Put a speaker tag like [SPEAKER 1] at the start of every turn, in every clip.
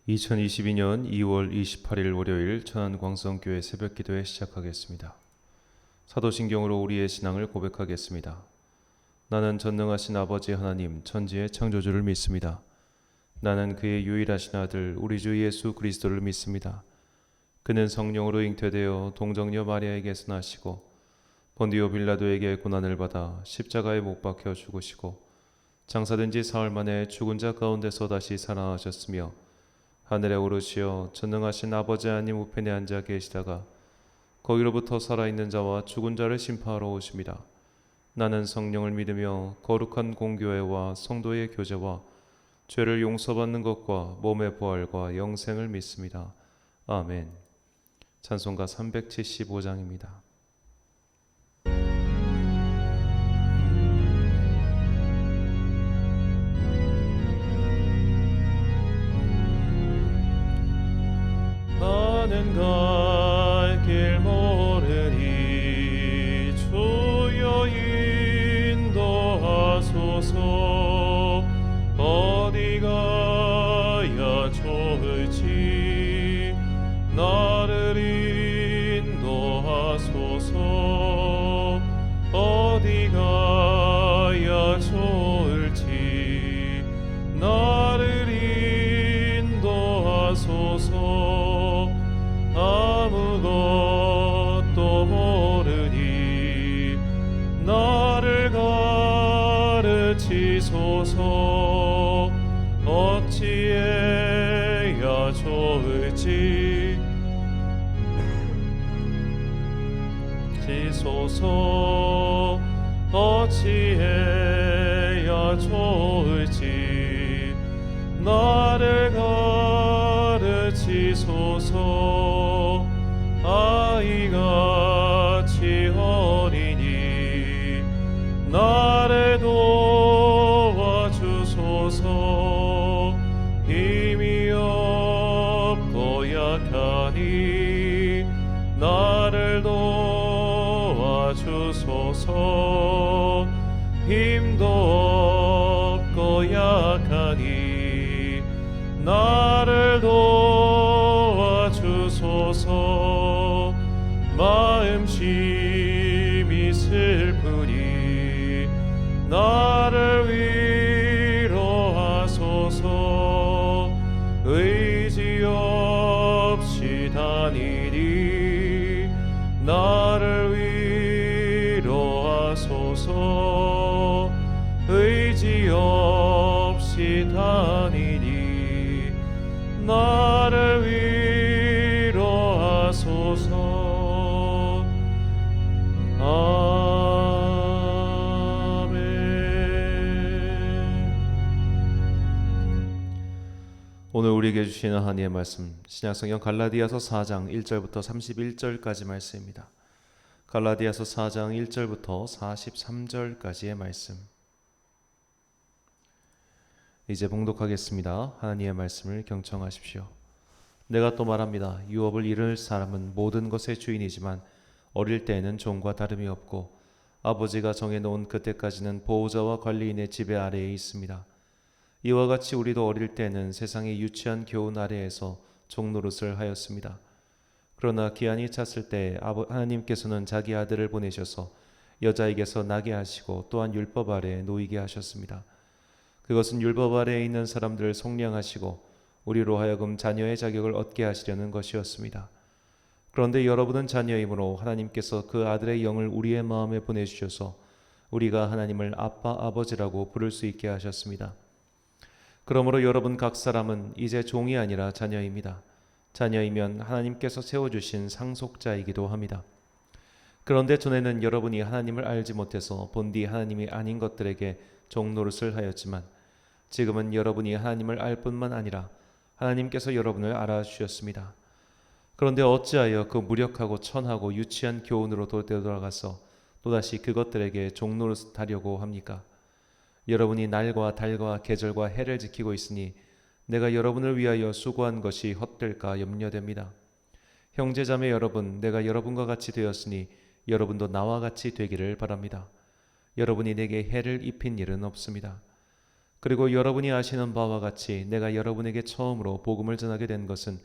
[SPEAKER 1] 2022년 2월 28일 월요일 천안광성교회 새벽기도회 시작하겠습니다. 사도신경으로 우리의 신앙을 고백하겠습니다. 나는 전능하신 아버지 하나님 천지의 창조주를 믿습니다. 나는 그의 유일하신 아들 우리 주 예수 그리스도를 믿습니다. 그는 성령으로 잉태되어 동정녀 마리아에게서 나시고 본디오 빌라도에게 고난을 받아 십자가에 못 박혀 죽으시고 장사된 지 사흘 만에 죽은 자 가운데서 다시 살아나셨으며 하늘에 오르시어 전능하신 아버지 하나님 우편에 앉아 계시다가 거기로부터 살아있는 자와 죽은 자를 심판하러 오십니다. 나는 성령을 믿으며 거룩한 공교회와 성도의 교제와 죄를 용서받는 것과 몸의 부활과 영생을 믿습니다. 아멘. 찬송가 375장입니다. 나는 갈 길 모르니 주여 인도하소서. 어디 가야 좋을지 나를 인도하소서. 어디 가야 좋을지 나를 인도하소서. 아무것도 모르니 나를 가르치소서. 어찌해야 좋을지 지소서. 어찌해야 좋을지 나를 가르치소서. 아이같이 어리니 나를 도와주소서. 힘이 없고 약하니 나를 도와주소서. 힘도 없고 약하니 나를 도와주소서. 마음심이 슬프니 나를 위로하소서. 의지 없이 다니니 나를 위로하소서. 의지 없이 다니니 나를 위로하소서. 아멘. 오늘 우리에게 주시는 하나님의 말씀, 신약성경 갈라디아서 4장 1절부터 31절까지 말씀입니다. 갈라디아서 4장 1절부터 43절까지의 말씀. 이제 봉독하겠습니다. 하나님의 말씀을 경청하십시오. 내가 또 말합니다. 유업을 이룰 사람은 모든 것의 주인이지만 어릴 때에는 종과 다름이 없고 아버지가 정해놓은 그때까지는 보호자와 관리인의 지배 아래에 있습니다. 이와 같이 우리도 어릴 때는 세상의 유치한 교훈 아래에서 종노릇을 하였습니다. 그러나 기한이 찼을 때 하나님께서는 자기 아들을 보내셔서 여자에게서 나게 하시고 또한 율법 아래에 놓이게 하셨습니다. 그것은 율법 아래에 있는 사람들을 속량하시고 우리로 하여금 자녀의 자격을 얻게 하시려는 것이었습니다. 그런데 여러분은 자녀이므로 하나님께서 그 아들의 영을 우리의 마음에 보내주셔서 우리가 하나님을 아빠 아버지라고 부를 수 있게 하셨습니다. 그러므로 여러분 각 사람은 이제 종이 아니라 자녀입니다. 자녀이면 하나님께서 세워주신 상속자이기도 합니다. 그런데 전에는 여러분이 하나님을 알지 못해서 본디 하나님이 아닌 것들에게 종노릇을 하였지만 지금은 여러분이 하나님을 알 뿐만 아니라 하나님께서 여러분을 알아주셨습니다. 그런데 어찌하여 그 무력하고 천하고 유치한 교훈으로 되돌아가서 또다시 그것들에게 종노릇하려고 합니까? 여러분이 날과 달과 계절과 해를 지키고 있으니 내가 여러분을 위하여 수고한 것이 헛될까 염려됩니다. 형제자매 여러분, 내가 여러분과 같이 되었으니 여러분도 나와 같이 되기를 바랍니다. 여러분이 내게 해를 입힌 일은 없습니다. 그리고 여러분이 아시는 바와 같이 내가 여러분에게 처음으로 복음을 전하게 된 것은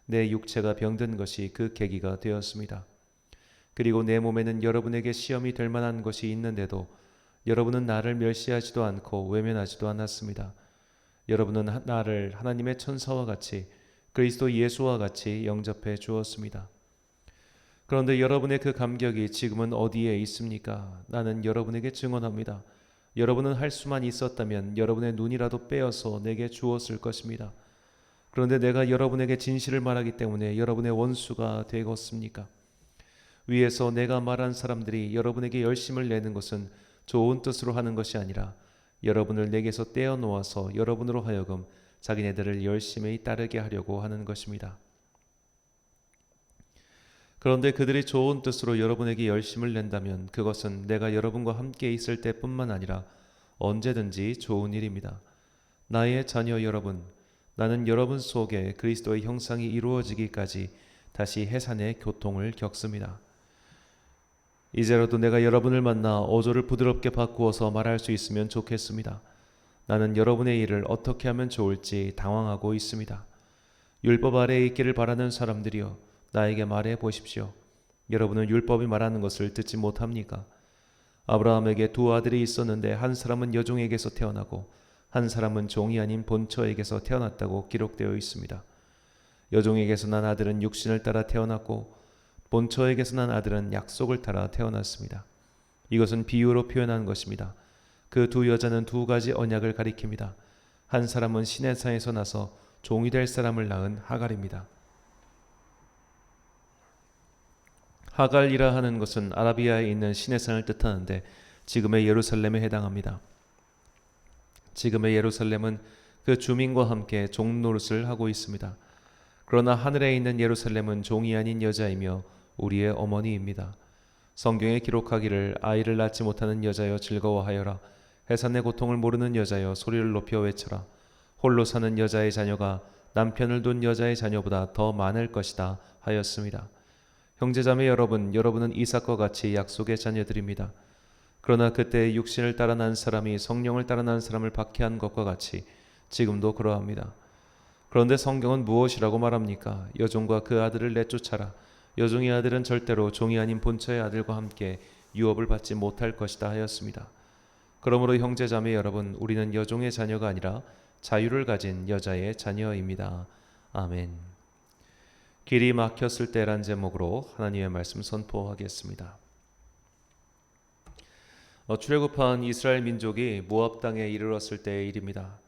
[SPEAKER 1] 내 육체가 병든 것이 그 계기가 되었습니다. 그리고 내 몸에는 여러분에게 시험이 될 만한 것이 있는데도 여러분은 나를 멸시하지도 않고 외면하지도 않았습니다. 여러분은 나를 하나님의 천사와 같이 그리스도 예수와 같이 영접해 주었습니다. 그런데 여러분의 그 감격이 지금은 어디에 있습니까? 나는 여러분에게 증언합니다. 여러분은 할 수만 있었다면 여러분의 눈이라도 빼어서 내게 주었을 것입니다. 그런데 내가 여러분에게 진실을 말하기 때문에 여러분의 원수가 되겠습니까? 위에서 내가 말한 사람들이 여러분에게 열심을 내는 것은 좋은 뜻으로 하는 것이 아니라 여러분을 내게서 떼어놓아서 여러분으로 하여금 자기네들을 열심히 따르게 하려고 하는 것입니다. 그런데 그들이 좋은 뜻으로 여러분에게 열심을 낸다면 그것은 내가 여러분과 함께 있을 때뿐만 아니라 언제든지 좋은 일입니다. 나의 자녀 여러분, 나는 여러분 속에 그리스도의 형상이 이루어지기까지 다시 해산의 교통을 겪습니다. 이제라도 내가 여러분을 만나 어조를 부드럽게 바꾸어서 말할 수 있으면 좋겠습니다. 나는 여러분의 일을 어떻게 하면 좋을지 당황하고 있습니다. 율법 아래에 있기를 바라는 사람들이여, 나에게 말해 보십시오. 여러분은 율법이 말하는 것을 듣지 못합니까? 아브라함에게 두 아들이 있었는데 한 사람은 여종에게서 태어나고 한 사람은 종이 아닌 본처에게서 태어났다고 기록되어 있습니다. 여종에게서 난 아들은 육신을 따라 태어났고 본처에게서 난 아들은 약속을 따라 태어났습니다. 이것은 비유로 표현한 것입니다. 그 두 여자는 두 가지 언약을 가리킵니다. 한 사람은 시내산에서 나서 종이 될 사람을 낳은 하갈입니다. 하갈이라 하는 것은 아라비아에 있는 시내산을 뜻하는데 지금의 예루살렘에 해당합니다. 지금의 예루살렘은 그 주민과 함께 종 노릇을 하고 있습니다. 그러나 하늘에 있는 예루살렘은 종이 아닌 여자이며 우리의 어머니입니다. 성경에 기록하기를 아이를 낳지 못하는 여자여 즐거워하여라. 해산의 고통을 모르는 여자여 소리를 높여 외쳐라. 홀로 사는 여자의 자녀가 남편을 둔 여자의 자녀보다 더 많을 것이다 하였습니다. 형제자매 여러분, 여러분은 이삭과 같이 약속의 자녀들입니다. 그러나 그때 육신을 따라 난 사람이 성령을 따라 난 사람을 박해한 것과 같이 지금도 그러합니다. 그런데 성경은 무엇이라고 말합니까? 여종과 그 아들을 내쫓아라. 여종의 아들은 절대로 종이 아닌 본처의 아들과 함께 유업을 받지 못할 것이다 하였습니다. 그러므로 형제자매 여러분, 우리는 여종의 자녀가 아니라 자유를 가진 여자의 자녀입니다. 아멘. 길이 막혔을 때란 제목으로 하나님의 말씀 선포하겠습니다. 출애굽한 이스라엘 민족이 모압 땅에 이르렀을 때의 일입니다.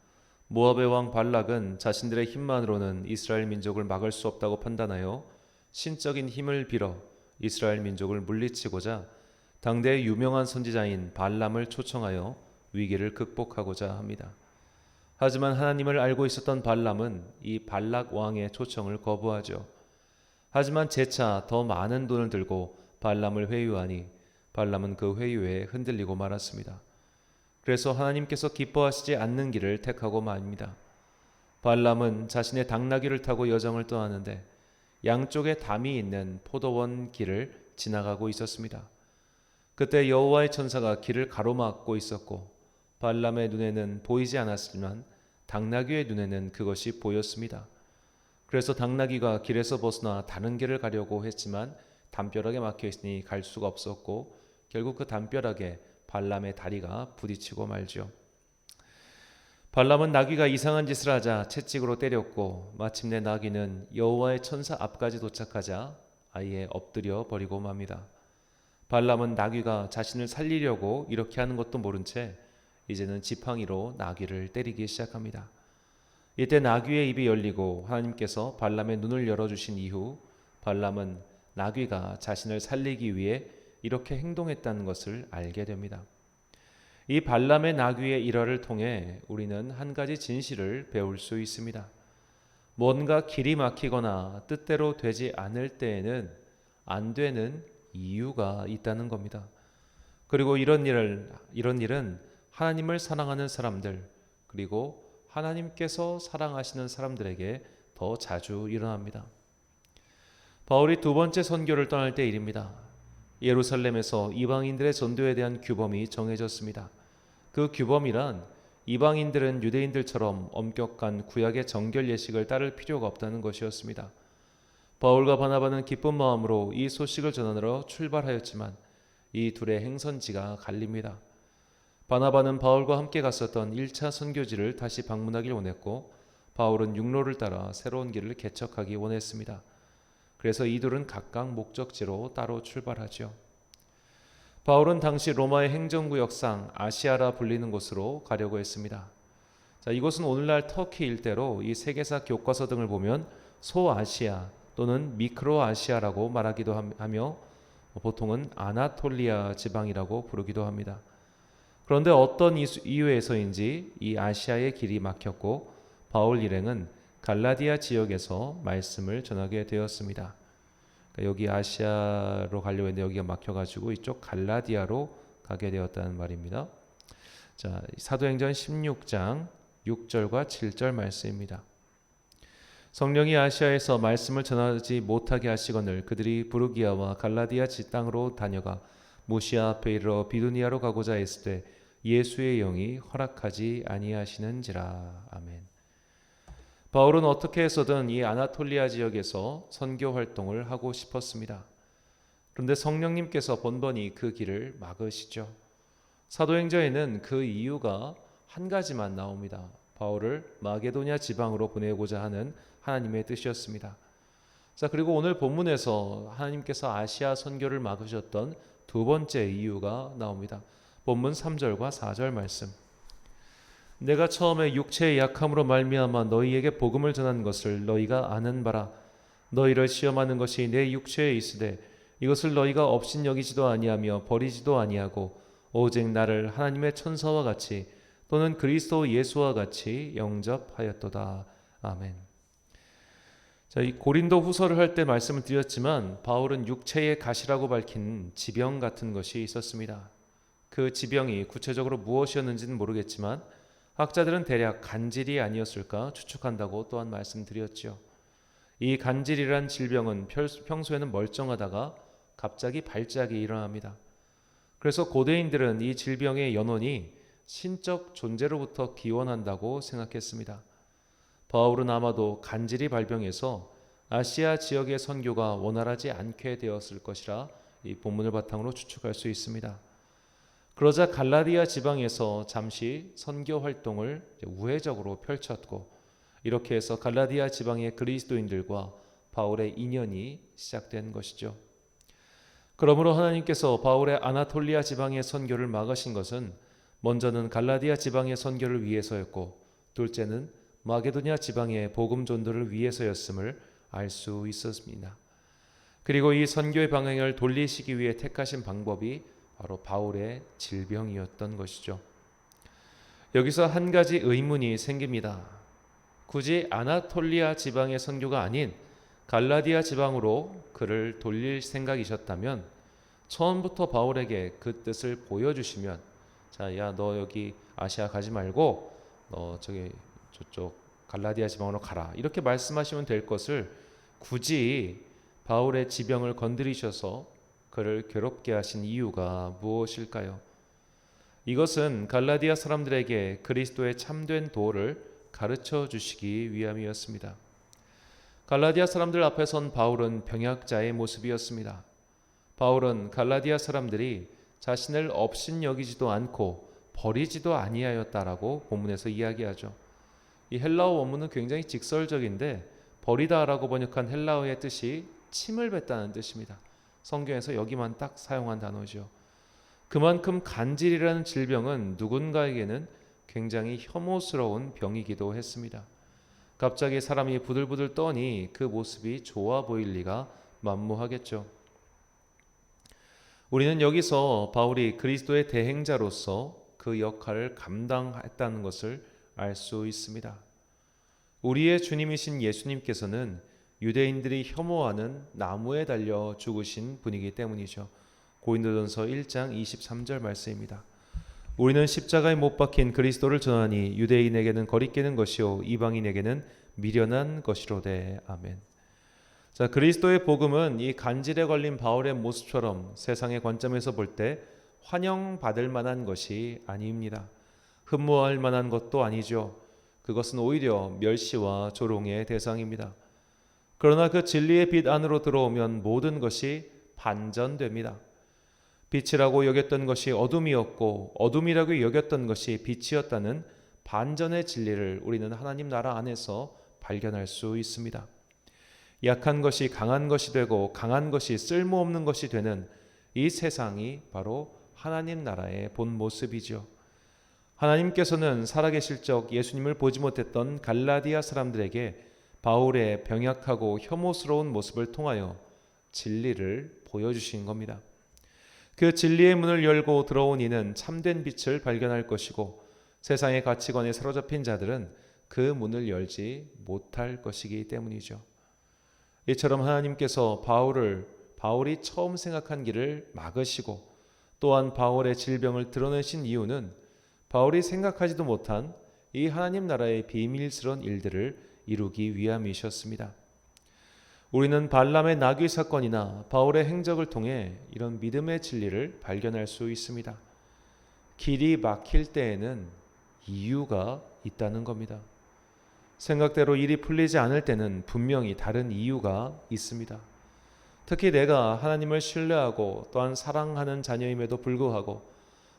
[SPEAKER 1] 모압의 왕 발락은 자신들의 힘만으로는 이스라엘 민족을 막을 수 없다고 판단하여 신적인 힘을 빌어 이스라엘 민족을 물리치고자 당대의 유명한 선지자인 발람을 초청하여 위기를 극복하고자 합니다. 하지만 하나님을 알고 있었던 발람은 이 발락 왕의 초청을 거부하죠. 하지만 재차 더 많은 돈을 들고 발람을 회유하니 발람은 그 회유에 흔들리고 말았습니다. 그래서 하나님께서 기뻐하시지 않는 길을 택하고 맙니다. 발람은 자신의 당나귀를 타고 여정을 떠나는데 양쪽에 담이 있는 포도원 길을 지나가고 있었습니다. 그때 여호와의 천사가 길을 가로막고 있었고 발람의 눈에는 보이지 않았지만 당나귀의 눈에는 그것이 보였습니다. 그래서 당나귀가 길에서 벗어나 다른 길을 가려고 했지만 담벼락에 막혀 있으니 갈 수가 없었고 결국 그 담벼락에 발람의 다리가 부딪히고 말죠. 발람은 나귀가 이상한 짓을 하자 채찍으로 때렸고 마침내 나귀는 여호와의 천사 앞까지 도착하자 아예 엎드려 버리고 맙니다. 발람은 나귀가 자신을 살리려고 이렇게 하는 것도 모른 채 이제는 지팡이로 나귀를 때리기 시작합니다. 이때 나귀의 입이 열리고 하나님께서 발람의 눈을 열어주신 이후 발람은 나귀가 자신을 살리기 위해 이렇게 행동했다는 것을 알게 됩니다. 이 발람의 나귀의 일화를 통해 우리는 한 가지 진실을 배울 수 있습니다. 뭔가 길이 막히거나 뜻대로 되지 않을 때에는 안 되는 이유가 있다는 겁니다. 그리고 이런 일은 하나님을 사랑하는 사람들 그리고 하나님께서 사랑하시는 사람들에게 더 자주 일어납니다. 바울이 두 번째 선교를 떠날 때 일입니다. 예루살렘에서 이방인들의 전도에 대한 규범이 정해졌습니다. 그 규범이란 이방인들은 유대인들처럼 엄격한 구약의 정결 예식을 따를 필요가 없다는 것이었습니다. 바울과 바나바는 기쁜 마음으로 이 소식을 전하러 출발하였지만 이 둘의 행선지가 갈립니다. 바나바는 바울과 함께 갔었던 1차 선교지를 다시 방문하길 원했고 바울은 육로를 따라 새로운 길을 개척하기 원했습니다. 그래서 이 둘은 각각 목적지로 따로 출발하죠. 바울은 당시 로마의 행정구역상 아시아라 불리는 곳으로 가려고 했습니다. 자, 이곳은 오늘날 터키 일대로 이 세계사 교과서 등을 보면 소아시아 또는 미크로아시아라고 말하기도 하며 보통은 아나톨리아 지방이라고 부르기도 합니다. 그런데 어떤 이유에서인지 이 아시아의 길이 막혔고 바울 일행은 갈라디아 지역에서 말씀을 전하게 되었습니다. 여기 아시아로 가려고 했는데 여기가 막혀가지고 이쪽 갈라디아로 가게 되었다는 말입니다. 자, 사도행전 16장 6절과 7절 말씀입니다. 성령이 아시아에서 말씀을 전하지 못하게 하시거늘 그들이 부르기아와 갈라디아 지땅으로 다녀가 무시아 앞에 이르러 비두니아로 가고자 했을 때 예수의 영이 허락하지 아니하시는지라. 아멘. 바울은 어떻게 해서든 이 아나톨리아 지역에서 선교 활동을 하고 싶었습니다. 그런데 성령님께서 번번이 그 길을 막으시죠. 사도행전에는 그 이유가 한 가지만 나옵니다. 바울을 마게도냐 지방으로 보내고자 하는 하나님의 뜻이었습니다. 자, 그리고 오늘 본문에서 하나님께서 아시아 선교를 막으셨던 두 번째 이유가 나옵니다. 본문 3절과 4절 말씀. 내가 처음에 육체의 약함으로 말미암아 너희에게 복음을 전한 것을 너희가 아는 바라. 너희를 시험하는 것이 내 육체에 있으되 이것을 너희가 업신여기지도 아니하며 버리지도 아니하고 오직 나를 하나님의 천사와 같이 또는 그리스도 예수와 같이 영접하였도다. 아멘. 자, 이 고린도 후서를 할 때 말씀을 드렸지만 바울은 육체의 가시라고 밝힌 지병 같은 것이 있었습니다. 그 지병이 구체적으로 무엇이었는지는 모르겠지만 학자들은 대략 간질이 아니었을까 추측한다고 또한 말씀드렸죠. 이 간질이란 질병은 평소에는 멀쩡하다가 갑자기 발작이 일어납니다. 그래서 고대인들은 이 질병의 연원이 신적 존재로부터 기원한다고 생각했습니다. 바울은 아마도 간질이 발병해서 아시아 지역의 선교가 원활하지 않게 되었을 것이라 이 본문을 바탕으로 추측할 수 있습니다. 그러자 갈라디아 지방에서 잠시 선교 활동을 우회적으로 펼쳤고 이렇게 해서 갈라디아 지방의 그리스도인들과 바울의 인연이 시작된 것이죠. 그러므로 하나님께서 바울의 아나톨리아 지방의 선교를 막으신 것은 먼저는 갈라디아 지방의 선교를 위해서였고 둘째는 마게도냐 지방의 복음 전도를 위해서였음을 알 수 있었습니다. 그리고 이 선교의 방향을 돌리시기 위해 택하신 방법이 바로 바울의 질병이었던 것이죠. 여기서 한 가지 의문이 생깁니다. 굳이 아나톨리아 지방의 선교가 아닌 갈라디아 지방으로 그를 돌릴 생각이셨다면 처음부터 바울에게 그 뜻을 보여주시면 자, 야, 너 여기 아시아 가지 말고 너 저쪽 갈라디아 지방으로 가라 이렇게 말씀하시면 될 것을 굳이 바울의 지병을 건드리셔서 그를 괴롭게 하신 이유가 무엇일까요? 이것은 갈라디아 사람들에게 그리스도의 참된 도를 가르쳐 주시기 위함이었습니다. 갈라디아 사람들 앞에 선 바울은 병약자의 모습이었습니다. 바울은 갈라디아 사람들이 자신을 업신여기지도 않고 버리지도 아니하였다라고 본문에서 이야기하죠. 이 헬라어 원문은 굉장히 직설적인데 버리다라고 번역한 헬라어의 뜻이 침을 뱉다는 뜻입니다. 성경에서 여기만 딱 사용한 단어죠. 그만큼 간질이라는 질병은 누군가에게는 굉장히 혐오스러운 병이기도 했습니다. 갑자기 사람이 부들부들 떠니 그 모습이 좋아 보일 리가 만무하겠죠. 우리는 여기서 바울이 그리스도의 대행자로서 그 역할을 감당했다는 것을 알 수 있습니다. 우리의 주님이신 예수님께서는 유대인들이 혐오하는 나무에 달려 죽으신 분이기 때문이죠. 고린도전서 1장 23절 말씀입니다. 우리는 십자가에 못 박힌 그리스도를 전하니 유대인에게는 거리끼는 것이요 이방인에게는 미련한 것이로되. 아멘. 자, 그리스도의 복음은 이 간질에 걸린 바울의 모습처럼 세상의 관점에서 볼 때 환영받을 만한 것이 아닙니다. 흠모할 만한 것도 아니죠. 그것은 오히려 멸시와 조롱의 대상입니다. 그러나 그 진리의 빛 안으로 들어오면 모든 것이 반전됩니다. 빛이라고 여겼던 것이 어둠이었고 어둠이라고 여겼던 것이 빛이었다는 반전의 진리를 우리는 하나님 나라 안에서 발견할 수 있습니다. 약한 것이 강한 것이 되고 강한 것이 쓸모없는 것이 되는 이 세상이 바로 하나님 나라의 본 모습이죠. 하나님께서는 살아계실 적 예수님을 보지 못했던 갈라디아 사람들에게 바울의 병약하고 혐오스러운 모습을 통하여 진리를 보여주신 겁니다. 그 진리의 문을 열고 들어온 이는 참된 빛을 발견할 것이고 세상의 가치관에 사로잡힌 자들은 그 문을 열지 못할 것이기 때문이죠. 이처럼 하나님께서 바울이 처음 생각한 길을 막으시고 또한 바울의 질병을 드러내신 이유는 바울이 생각하지도 못한 이 하나님 나라의 비밀스러운 일들을 이루기 위함이셨습니다. 우리는 발람의 나귀 사건이나 바울의 행적을 통해 이런 믿음의 진리를 발견할 수 있습니다. 길이 막힐 때에는 이유가 있다는 겁니다. 생각대로 일이 풀리지 않을 때는 분명히 다른 이유가 있습니다. 특히 내가 하나님을 신뢰하고 또한 사랑하는 자녀임에도 불구하고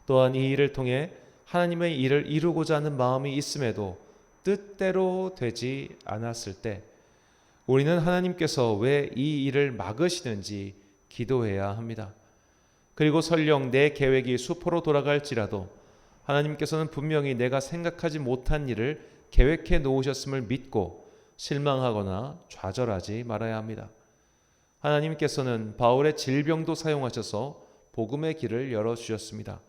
[SPEAKER 1] 또한 이 일을 통해 하나님의 일을 이루고자 하는 마음이 있음에도 뜻대로 되지 않았을 때 우리는 하나님께서 왜 이 일을 막으시는지 기도해야 합니다. 그리고 설령 내 계획이 수포로 돌아갈지라도 하나님께서는 분명히 내가 생각하지 못한 일을 계획해 놓으셨음을 믿고 실망하거나 좌절하지 말아야 합니다. 하나님께서는 바울의 질병도 사용하셔서 복음의 길을 열어주셨습니다.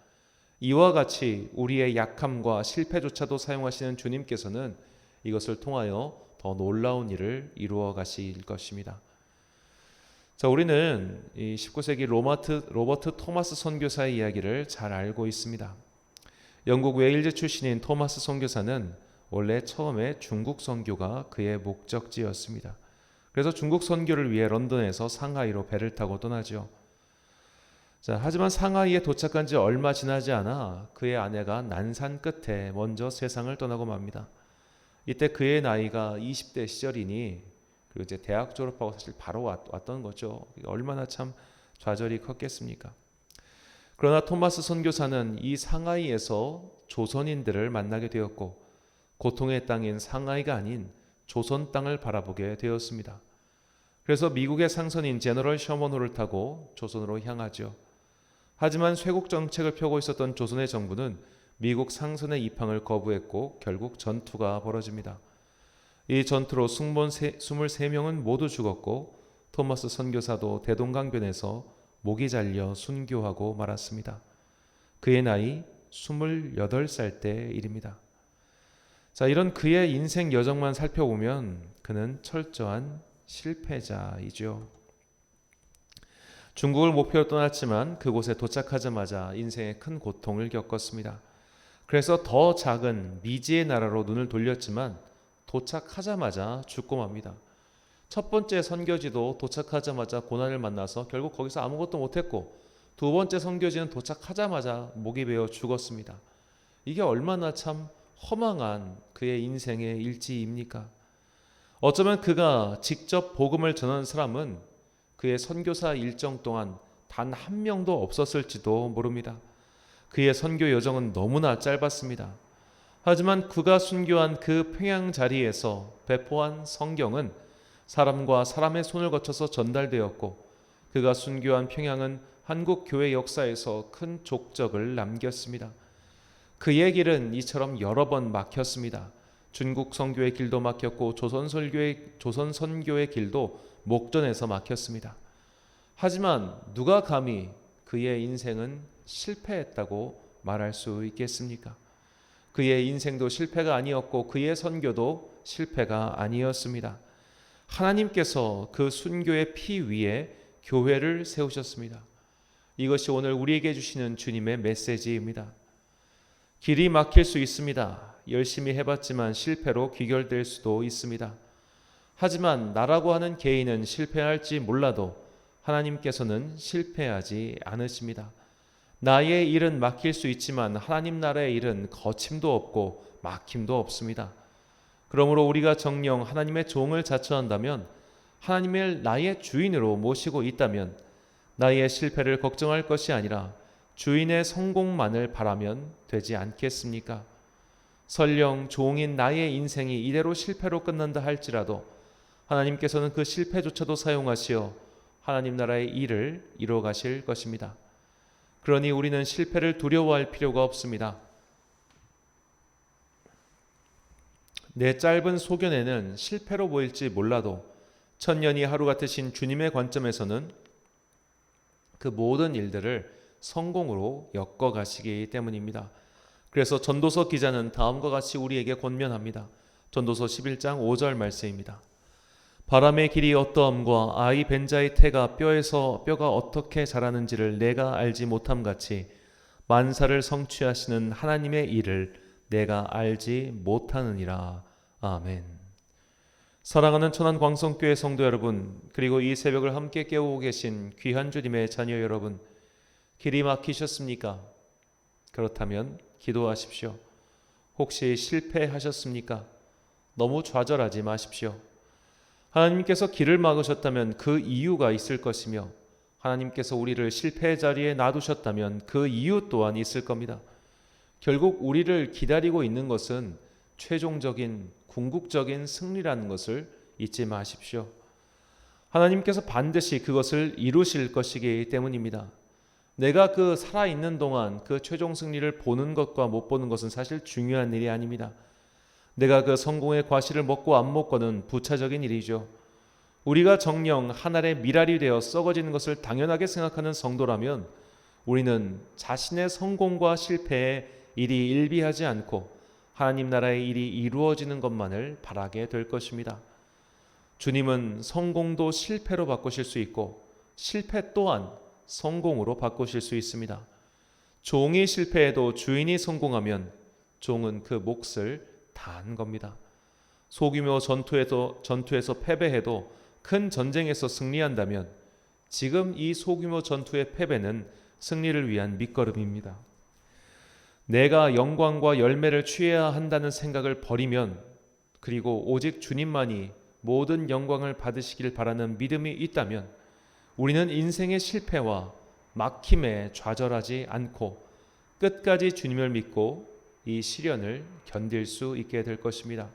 [SPEAKER 1] 이와 같이 우리의 약함과 실패조차도 사용하시는 주님께서는 이것을 통하여 더 놀라운 일을 이루어 가실 것입니다. 자, 우리는 이 19세기 로버트 토마스 선교사의 이야기를 잘 알고 있습니다. 영국 웨일즈 출신인 토마스 선교사는 원래 처음에 중국 선교가 그의 목적지였습니다. 그래서 중국 선교를 위해 런던에서 상하이로 배를 타고 떠나죠. 자, 하지만 상하이에 도착한 지 얼마 지나지 않아 그의 아내가 난산 끝에 먼저 세상을 떠나고 맙니다. 이때 그의 나이가 20대 시절이니 그리고 이제 대학 졸업하고 사실 바로 왔던 거죠. 얼마나 참 좌절이 컸겠습니까? 그러나 토마스 선교사는 이 상하이에서 조선인들을 만나게 되었고 고통의 땅인 상하이가 아닌 조선 땅을 바라보게 되었습니다. 그래서 미국의 상선인 제너럴 셔먼호를 타고 조선으로 향하죠. 하지만 쇄국 정책을 펴고 있었던 조선의 정부는 미국 상선의 입항을 거부했고 결국 전투가 벌어집니다. 이 전투로 승무원 23명은 모두 죽었고 토마스 선교사도 대동강변에서 목이 잘려 순교하고 말았습니다. 그의 나이 28살 때 일입니다. 자, 이런 그의 인생 여정만 살펴보면 그는 철저한 실패자이죠. 중국을 목표로 떠났지만 그곳에 도착하자마자 인생의 큰 고통을 겪었습니다. 그래서 더 작은 미지의 나라로 눈을 돌렸지만 도착하자마자 죽고 맙니다. 첫 번째 선교지도 도착하자마자 고난을 만나서 결국 거기서 아무것도 못했고 두 번째 선교지는 도착하자마자 목이 베어 죽었습니다. 이게 얼마나 참 허망한 그의 인생의 일지입니까? 어쩌면 그가 직접 복음을 전한 사람은 그의 선교사 일정 동안 단 한 명도 없었을지도 모릅니다. 그의 선교 여정은 너무나 짧았습니다. 하지만 그가 순교한 그 평양 자리에서 배포한 성경은 사람과 사람의 손을 거쳐서 전달되었고 그가 순교한 평양은 한국 교회 역사에서 큰 족적을 남겼습니다. 그의 길은 이처럼 여러 번 막혔습니다. 중국 선교의 길도 막혔고 조선 선교의 길도 목전에서 막혔습니다. 하지만 누가 감히 그의 인생은 실패했다고 말할 수 있겠습니까? 그의 인생도 실패가 아니었고 그의 선교도 실패가 아니었습니다. 하나님께서 그 순교의 피 위에 교회를 세우셨습니다. 이것이 오늘 우리에게 주시는 주님의 메시지입니다. 길이 막힐 수 있습니다. 열심히 해봤지만 실패로 귀결될 수도 있습니다. 하지만 나라고 하는 개인은 실패할지 몰라도 하나님께서는 실패하지 않으십니다. 나의 일은 막힐 수 있지만 하나님 나라의 일은 거침도 없고 막힘도 없습니다. 그러므로 우리가 정녕 하나님의 종을 자처한다면, 하나님을 나의 주인으로 모시고 있다면 나의 실패를 걱정할 것이 아니라 주인의 성공만을 바라면 되지 않겠습니까? 설령 종인 나의 인생이 이대로 실패로 끝난다 할지라도 하나님께서는 그 실패조차도 사용하시어 하나님 나라의 일을 이루어 가실 것입니다. 그러니 우리는 실패를 두려워할 필요가 없습니다. 내 짧은 소견에는 실패로 보일지 몰라도 천년이 하루 같으신 주님의 관점에서는 그 모든 일들을 성공으로 엮어가시기 때문입니다. 그래서 전도서 기자는 다음과 같이 우리에게 권면합니다. 전도서 11장 5절 말씀입니다. 바람의 길이 어떠함과 아이 벤 자의 태가 뼈에서 뼈가 어떻게 자라는지를 내가 알지 못함 같이 만사를 성취하시는 하나님의 일을 내가 알지 못하느니라. 아멘. 사랑하는 천안광성교회 성도 여러분, 그리고 이 새벽을 함께 깨우고 계신 귀한 주님의 자녀 여러분, 길이 막히셨습니까? 그렇다면 기도하십시오. 혹시 실패하셨습니까? 너무 좌절하지 마십시오. 하나님께서 길을 막으셨다면 그 이유가 있을 것이며, 하나님께서 우리를 실패의 자리에 놔두셨다면 그 이유 또한 있을 겁니다. 결국 우리를 기다리고 있는 것은 최종적인 궁극적인 승리라는 것을 잊지 마십시오. 하나님께서 반드시 그것을 이루실 것이기 때문입니다. 내가 그 살아있는 동안 그 최종 승리를 보는 것과 못 보는 것은 사실 중요한 일이 아닙니다. 내가 그 성공의 과실을 먹고 안 먹고는 부차적인 일이죠. 우리가 정녕 한 알의 미랄이 되어 썩어지는 것을 당연하게 생각하는 성도라면 우리는 자신의 성공과 실패에 일이 일비하지 않고 하나님 나라의 일이 이루어지는 것만을 바라게 될 것입니다. 주님은 성공도 실패로 바꾸실 수 있고 실패 또한 성공으로 바꾸실 수 있습니다. 종이 실패해도 주인이 성공하면 종은 그 몫을 다한 겁니다. 소규모 전투에서 패배해도 큰 전쟁에서 승리한다면 지금 이 소규모 전투의 패배는 승리를 위한 밑거름입니다. 내가 영광과 열매를 취해야 한다는 생각을 버리면, 그리고 오직 주님만이 모든 영광을 받으시길 바라는 믿음이 있다면 우리는 인생의 실패와 막힘에 좌절하지 않고 끝까지 주님을 믿고 이 시련을 견딜 수 있게 될 것입니다.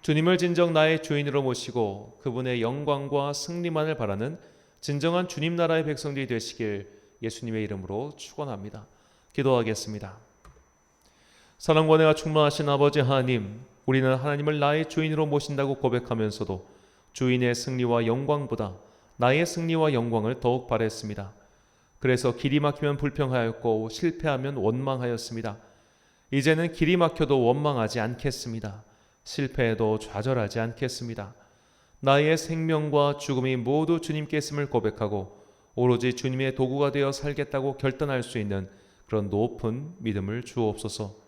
[SPEAKER 1] 주님을 진정 나의 주인으로 모시고 그분의 영광과 승리만을 바라는 진정한 주님 나라의 백성들이 되시길 예수님의 이름으로 축원합니다. 기도하겠습니다. 사랑과 은혜가 충만하신 아버지 하나님, 우리는 하나님을 나의 주인으로 모신다고 고백하면서도 주인의 승리와 영광보다 나의 승리와 영광을 더욱 바랬습니다. 그래서 길이 막히면 불평하였고 실패하면 원망하였습니다. 이제는 길이 막혀도 원망하지 않겠습니다. 실패해도 좌절하지 않겠습니다. 나의 생명과 죽음이 모두 주님께 있음을 고백하고 오로지 주님의 도구가 되어 살겠다고 결단할 수 있는 그런 높은 믿음을 주옵소서.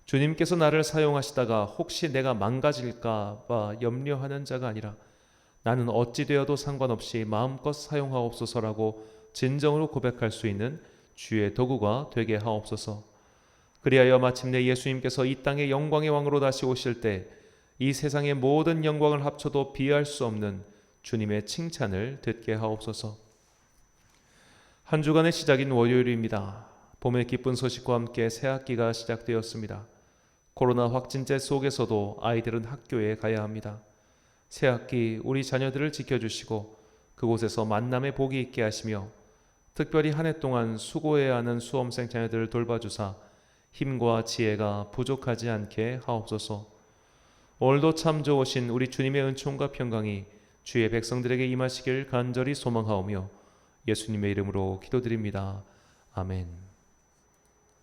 [SPEAKER 1] 주님께서 나를 사용하시다가 혹시 내가 망가질까 봐 염려하는 자가 아니라 나는 어찌 되어도 상관없이 마음껏 사용하옵소서라고 진정으로 고백할 수 있는 주의 도구가 되게 하옵소서. 그리하여 마침내 예수님께서 이 땅의 영광의 왕으로 다시 오실 때 이 세상의 모든 영광을 합쳐도 비할 수 없는 주님의 칭찬을 듣게 하옵소서. 한 주간의 시작인 월요일입니다. 봄의 기쁜 소식과 함께 새 학기가 시작되었습니다. 코로나 확진제 속에서도 아이들은 학교에 가야 합니다. 새 학기 우리 자녀들을 지켜주시고 그곳에서 만남의 복이 있게 하시며 특별히 한 해 동안 수고해야 하는 수험생 자녀들을 돌봐주사 힘과 지혜가 부족하지 않게 하옵소서. 오늘도 참 좋으신 우리 주님의 은총과 평강이 주의 백성들에게 임하시길 간절히 소망하오며 예수님의 이름으로 기도드립니다. 아멘.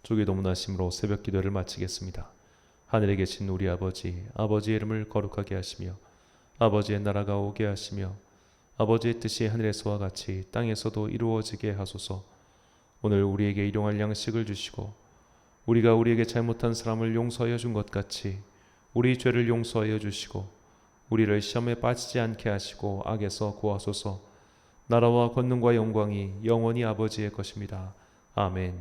[SPEAKER 1] 주기 도문하심으로 새벽 기도를 마치겠습니다. 하늘에 계신 우리 아버지, 아버지의 이름을 거룩하게 하시며 아버지의 나라가 오게 하시며 아버지의 뜻이 하늘에서와 같이 땅에서도 이루어지게 하소서. 오늘 우리에게 일용할 양식을 주시고 우리가 우리에게 잘못한 사람을 용서하여 준 것 같이 우리 죄를 용서하여 주시고 우리를 시험에 빠지지 않게 하시고 악에서 구하소서. 나라와 권능과 영광이 영원히 아버지의 것입니다. 아멘.